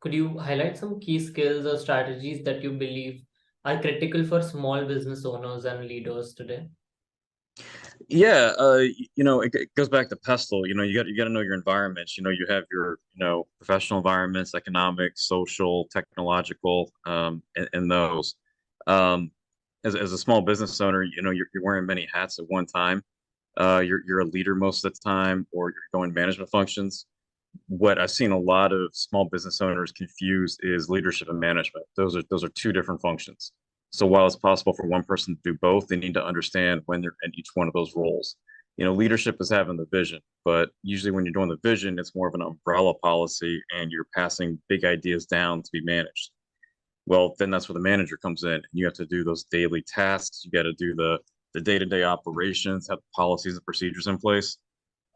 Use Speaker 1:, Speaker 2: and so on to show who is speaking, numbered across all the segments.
Speaker 1: Could you highlight some key skills or strategies that you believe are critical for small business owners and leaders today?
Speaker 2: Yeah, it goes back to pestle. You got to know your environments. You have your professional environments, economic, social, technological, and those. Um, as a small business owner, you're wearing many hats at one time. You're a leader most of the time, or you're going management functions. What I've seen a lot of small business owners confuse is leadership and management. Those are two different functions. So while it's possible for one person to do both, they need to understand when they're in each one of those roles. Leadership is having the vision, but usually when you're doing the vision, it's more of an umbrella policy and you're passing big ideas down to be managed. Well, then that's where the manager comes in. You have to do those daily tasks. You got to do the day-to-day operations, have policies and procedures in place.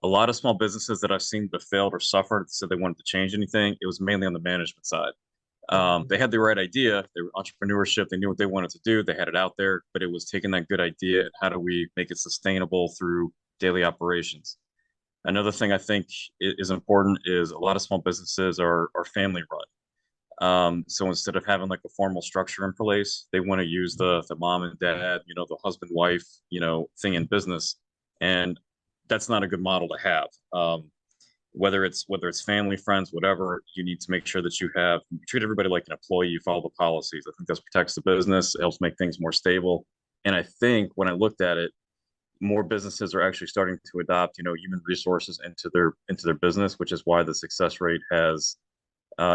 Speaker 2: A lot of small businesses that I've seen that failed or suffered said they wanted to change anything. It was mainly on the management side. They had the right idea. They were entrepreneurship. They knew what they wanted to do. They had it out there, but it was taking that good idea and how do we make it sustainable through daily operations. Another thing I think is important is a lot of small businesses are family run. So instead of having like a formal structure in place, they want to use the mom and dad, the husband wife, thing in business, and that's not a good model to have. Whether it's family, friends, whatever, you need to make sure that you treat everybody like an employee. You follow the policies. I think this protects the business. It helps make things more stable. And I think when I looked at it, more businesses are actually starting to adopt, human resources into their business, which is why the success rate has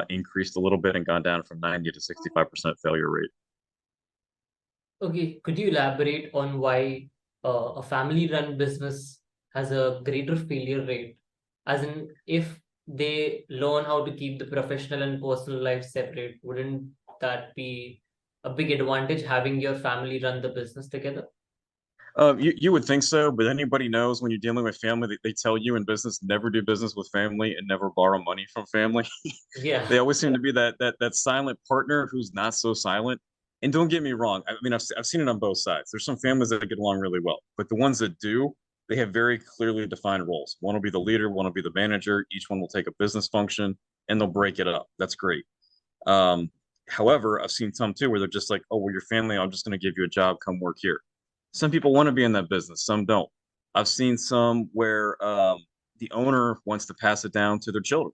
Speaker 2: increased a little bit and gone down from 90 to 65% failure rate.
Speaker 1: Okay, could you elaborate on why a family-run business has a greater failure rate? As in, if they learn how to keep the professional and personal life separate, wouldn't that be a big advantage having your family run the business together?
Speaker 2: You would think so, but anybody knows when you're dealing with family, they tell you in business never do business with family and never borrow money from family.
Speaker 1: Yeah.
Speaker 2: They always seem to be that silent partner who's not so silent. And don't get me wrong, I mean I've seen it on both sides. There's some families that get along really well, but the ones that do, they have very clearly defined roles. One will be the leader, one will be the manager. Each one will take a business function and they'll break it up. That's great. Um, However, I've seen some too where they're just like, oh, well, your family, I'm just going to give you a job, come work here. Some people want to be in that business, some don't. I've seen some where the owner wants to pass it down to their children,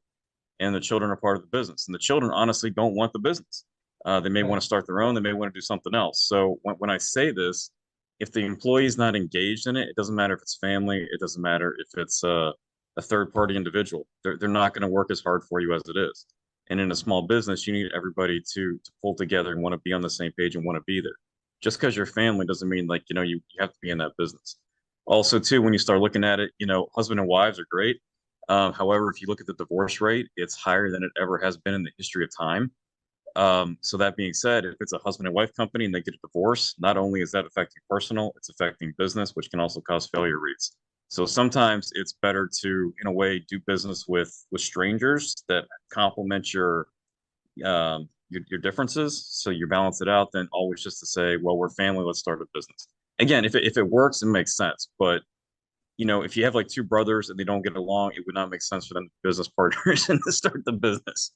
Speaker 2: and the children are part of the business, and the children honestly don't want the business. They may want to
Speaker 1: Right.
Speaker 2: start their own, they may want to do something else. So when I say this, if the employee is not engaged in it, it doesn't matter if it's family, it doesn't matter if it's a third party individual. They're not going to work as hard for you as it is. And in a small business, you need everybody to pull together and want to be on the same page and want to be there. Just because you're family doesn't mean like, you have to be in that business. Also, too, when you start looking at it, husband and wives are great. However, if you look at the divorce rate, it's higher than it ever has been in the history of time. So that being said, if it's a husband and wife company and they get a divorce, not only is that affecting personal, it's affecting business, which can also cause failure rates. So sometimes it's better to, in a way, do business with strangers that complement your differences, so you balance it out. Than always just to say, well, we're family, let's start a business. Again, if it works, it makes sense. But if you have like two brothers and they don't get along, it would not make sense for them to be business partners and to start the business.